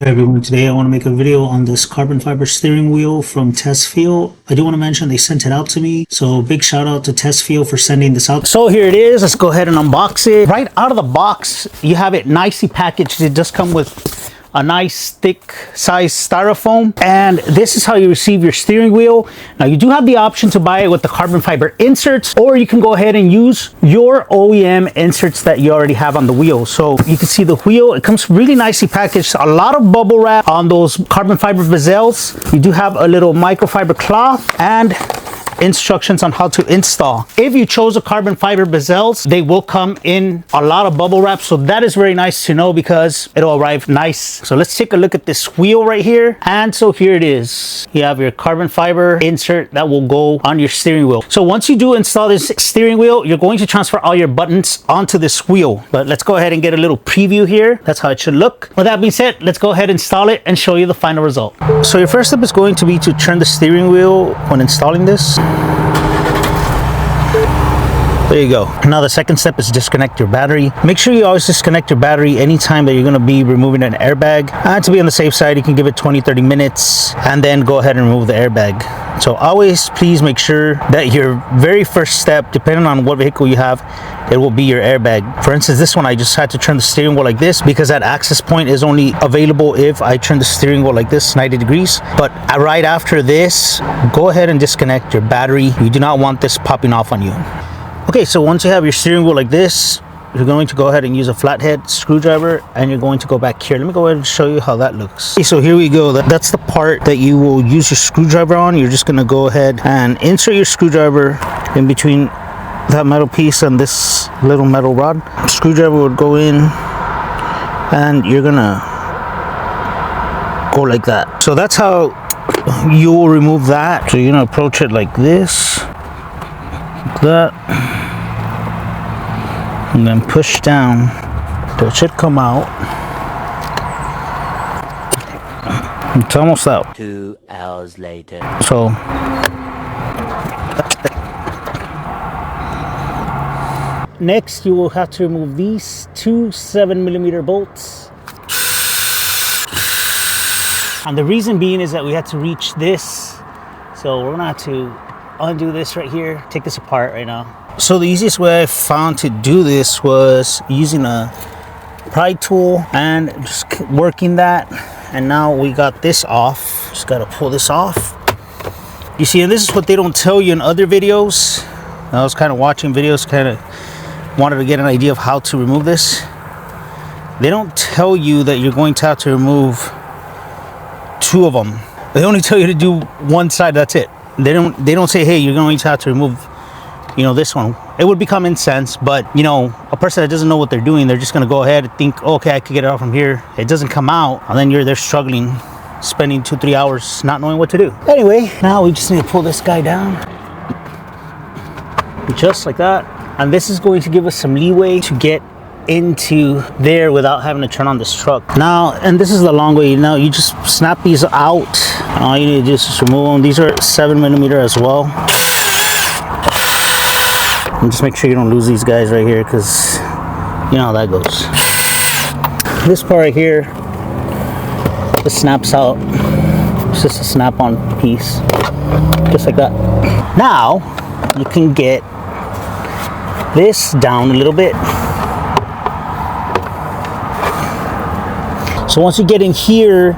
Hey everyone, today I want to make a video on this carbon fiber steering wheel from Tesfeel. I do want to mention they sent it out to me, so big shout out to Tesfeel for sending this out. So here it is. Let's go ahead and unbox it. Right out of the box, you have it nicely packaged. It does come with a nice thick size styrofoam, and this is how you receive your steering wheel. Now you do have the option to buy it with the carbon fiber inserts, or you can go ahead and use your OEM inserts that you already have on the wheel. So you can see the wheel, it comes really nicely packaged, a lot of bubble wrap on those carbon fiber bezels. You do have a little microfiber cloth and instructions on how to install. If you chose a carbon fiber bezels, they will come in a lot of bubble wrap, so that is very nice to know because it'll arrive nice. So let's take a look at this wheel right here. And so here it is. You have your carbon fiber insert that will go on your steering wheel. So once you do install this steering wheel, you're going to transfer all your buttons onto this wheel. But let's go ahead and get a little preview here. That's how it should look. With that being said, let's go ahead and install it and show you the final result. So your first step is going to be to turn the steering wheel when installing this. There you go. Now the second step is disconnect your battery. Make sure you always disconnect your battery anytime that you're going to be removing an airbag. And to be on the safe side, you can give it 20-30 minutes and then go ahead and remove the airbag. So always please make sure that your very first step, depending on what vehicle you have, it will be your airbag. For instance, this one I just had to turn the steering wheel like this because that access point is only available if I turn the steering wheel like this 90 degrees. But right after this, go ahead and disconnect your battery. You do not want this popping off on you. Okay, so once you have your steering wheel like this, you're going to go ahead and use a flathead screwdriver and you're going to go back here. Let me go ahead and show you how that looks. Okay, so here we go. That's the part that you will use your screwdriver on. You're just going to go ahead and insert your screwdriver in between that metal piece and this little metal rod. Screwdriver would go in and you're going to go like that. So that's how you will remove that. So you're going to approach it like this, like that. And then push down. It should come out. It's almost out. 2 hours later. So next you will have to remove these two 7mm bolts. And the reason being is that we had to reach this. So we're gonna have to undo this right here, take this apart right now. So the easiest way I found to do this was using a pry tool and just working that. And now we got this off. Just gotta pull this off. You see, and this is what they don't tell you in other videos. I was kind of watching videos, kind of wanted to get an idea of how to remove this. They don't tell you that you're going to have to remove two of them. They only tell you to do one side, that's it. They don't say, hey, you're going to have to remove, you know, this one. It would be common sense, but you know, a person that doesn't know what they're doing, they're just gonna go ahead and think, okay, I could get it out from here. It doesn't come out, and then they're struggling, spending 2-3 hours not knowing what to do. Anyway, now we just need to pull this guy down, just like that. And this is going to give us some leeway to get into there without having to turn on this truck. Now, and this is the long way. Now you just snap these out. All you need to do is just remove them. These are 7mm as well. And just make sure you don't lose these guys right here, because you know how that goes. This part right here, just snaps out. It's just a snap-on piece, just like that. Now you can get this down a little bit. So once you get in here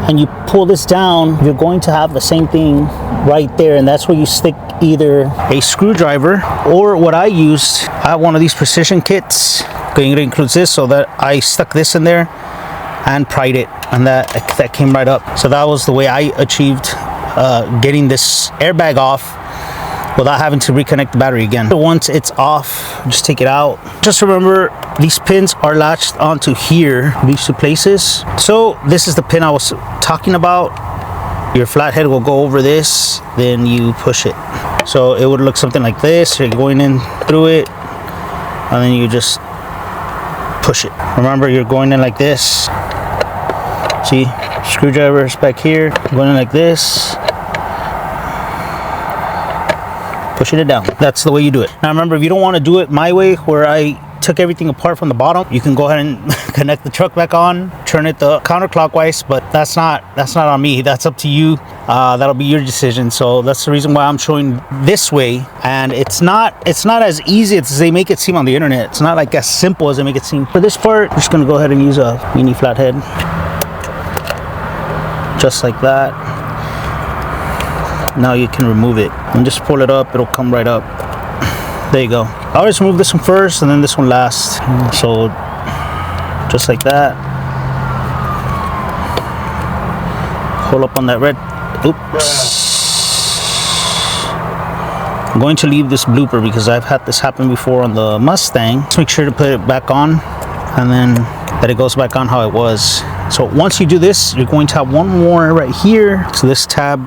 and you pull this down, you're going to have the same thing right there, and that's where you stick either a screwdriver or what I used. I have one of these precision kits. It includes this, so that I stuck this in there and pried it, and that came right up. So that was the way I achieved getting this airbag off without having to reconnect the battery again. So once it's off, just take it out. Just remember, these pins are latched onto here, these two places. So this is the pin I was talking about. Your flathead will go over this, then you push it. So it would look something like this. You're going in through it, and then you just push it. Remember, you're going in like this. See, screwdriver's back here, going in like this, pushing it down. That's the way you do it. Now remember, if you don't want to do it my way, where I took everything apart from the bottom, you can go ahead and connect the truck back on, turn it the counterclockwise, but that's not on me. That's up to you. That'll be your decision. So that's the reason why I'm showing this way. And it's not as easy as they make it seem on the internet. It's not like as simple as they make it seem. For this part, I'm just gonna go ahead and use a mini flathead, just like that. Now you can remove it and just pull it up. It'll come right up. There you go. I always remove this one first and then this one last. So just like that. Pull up on that red. Oops. I'm going to leave this blooper because I've had this happen before on the Mustang. Just make sure to put it back on and then that it goes back on how it was. So once you do this, you're going to have one more right here. So this tab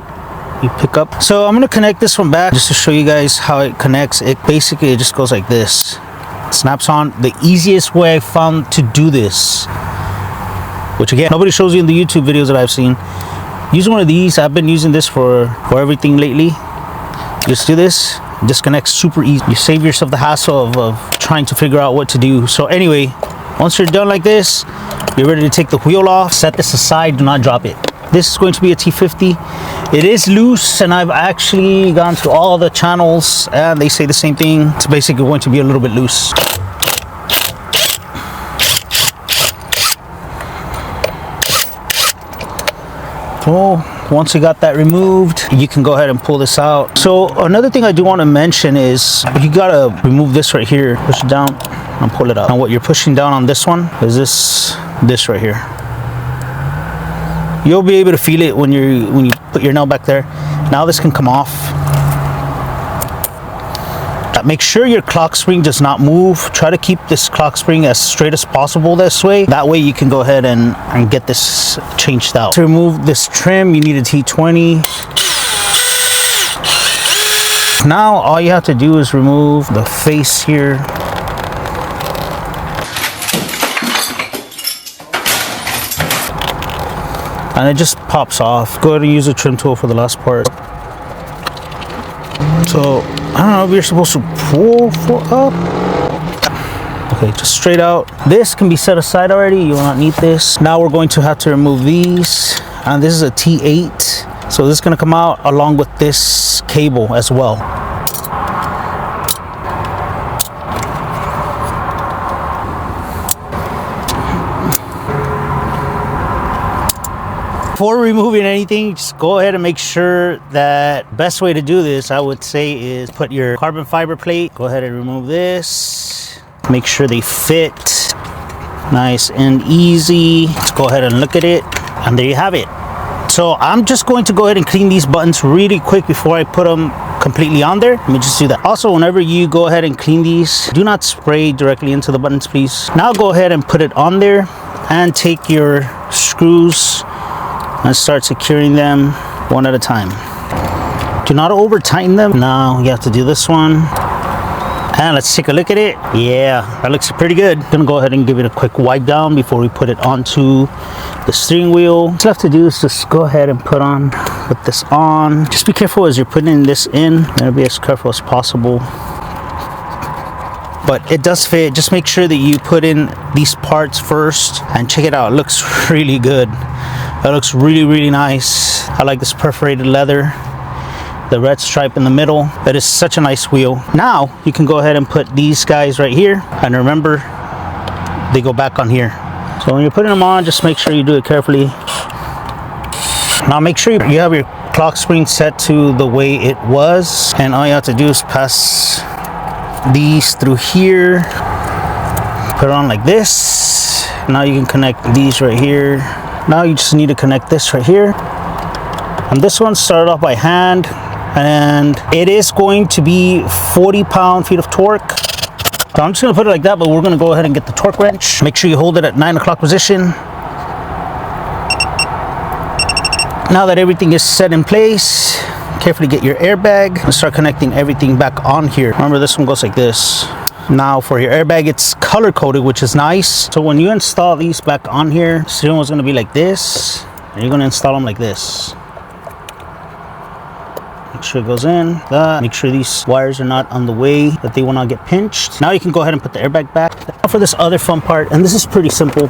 you pick up. So I'm going to connect this one back just to show you guys how it connects. It basically, it just goes like this. It snaps on. The easiest way I found to do this, which again, nobody shows you in the YouTube videos that I've seen. Use one of these. I've been using this for everything lately. Just do this. Disconnect super easy. You save yourself the hassle of trying to figure out what to do. So anyway, once you're done like this, you're ready to take the wheel off. Set this aside. Do not drop it. This is going to be a T50. It is loose, and I've actually gone to all the channels and they say the same thing. It's basically going to be a little bit loose. So once you got that removed, you can go ahead and pull this out. So another thing I do want to mention is you gotta remove this right here. Push it down and pull it out. And what you're pushing down on this one is this right here. You'll be able to feel it when you put your nail back there. Now this can come off. Make sure your clock spring does not move. Try to keep this clock spring as straight as possible this way. That way you can go ahead and get this changed out. To remove this trim, you need a T20. Now all you have to do is remove the face here. And it just pops off. Go ahead and use a trim tool for the last part. So I don't know if you're supposed to pull up. Okay, just straight out. This can be set aside already. You will not need this. Now we're going to have to remove these. And this is a T8. So this is going to come out along with this cable as well. Before removing anything, just go ahead and make sure that best way to do this, I would say, is put your carbon fiber plate. Go ahead and remove this. Make sure they fit nice and easy. Let's go ahead and look at it, and there you have it. So I'm just going to go ahead and clean these buttons really quick before I put them completely on there. Let me just do that. Also, whenever you go ahead and clean these, do not spray directly into the buttons, please. Now go ahead and put it on there and take your screws and start securing them one at a time. Do not over tighten them. Now you have to do this one. And let's take a look at it. Yeah, that looks pretty good. Gonna go ahead and give it a quick wipe down before we put it onto the steering wheel. What's left to do is just go ahead and put this on. Just be careful as you're putting this in. Gotta be as careful as possible. But it does fit. Just make sure that you put in these parts first and check it out. It looks really good. That looks really, really nice. I like this perforated leather, the red stripe in the middle. That is such a nice wheel. Now you can go ahead and put these guys right here, and remember, they go back on here. So when you're putting them on, just make sure you do it carefully. Now make sure you have your clock spring set to the way it was, and all you have to do is pass these through here, put it on like this. Now you can connect these right here. Now you just need to connect this right here. And this one started off by hand, and it is going to be 40 pound-feet of torque. So I'm just gonna put it like that, but we're gonna go ahead and get the torque wrench. Make sure you hold it at 9 o'clock position. Now that everything is set in place, carefully get your airbag and start connecting everything back on here. Remember, this one goes like this. Now for your airbag, it's color coded, which is nice. So when you install these back on here, the steering wheel is going to be like this, and you're going to install them like this. Make sure it goes in. Make sure these wires are not on the way, that they will not get pinched. Now you can go ahead and put the airbag back. Now for this other fun part, and this is pretty simple.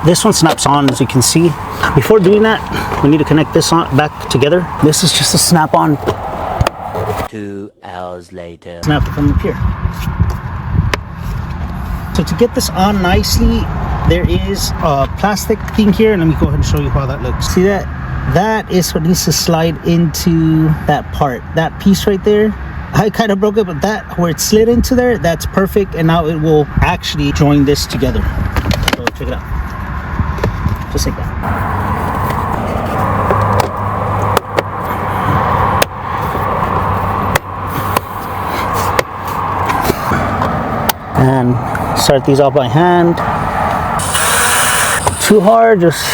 This one snaps on, as you can see. Before doing that, we need to connect this on back together. This is just a snap-on. 2 hours later. Snap it from up here. So to get this on nicely, there is a plastic thing here, and let me go ahead and show you how that looks. See that? That is what needs to slide into that part. That piece right there, I kind of broke it, but that where it slid into there, that's perfect, and now it will actually join this together. So check it out. Just like that. And start these off by hand. Too hard, just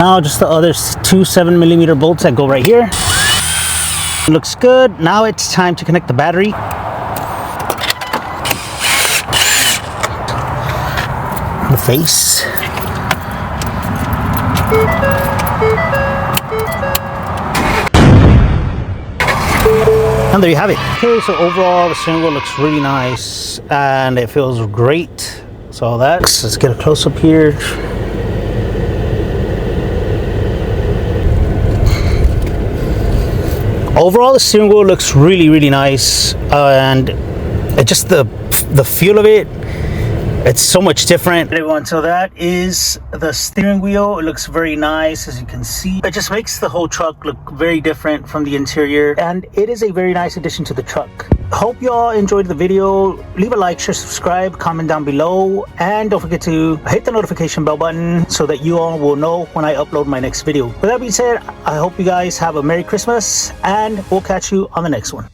now just the other 2 7mm bolts that go right here. Looks good. Now it's time to connect the battery. The face. And there you have it. Okay, so overall the steering wheel looks really nice and it feels great. So let's get a close-up here. Overall the steering wheel looks really nice, and it just the feel of it, it's so much different. Everyone, so that is the steering wheel. It looks very nice, as you can see. It just makes the whole truck look very different from the interior, and it is a very nice addition to the truck. Hope you all enjoyed the video. Leave a like, share, subscribe, comment down below, and don't forget to hit the notification bell button so that you all will know when I upload my next video. With that being said, I hope you guys have a Merry Christmas, and we'll catch you on the next one.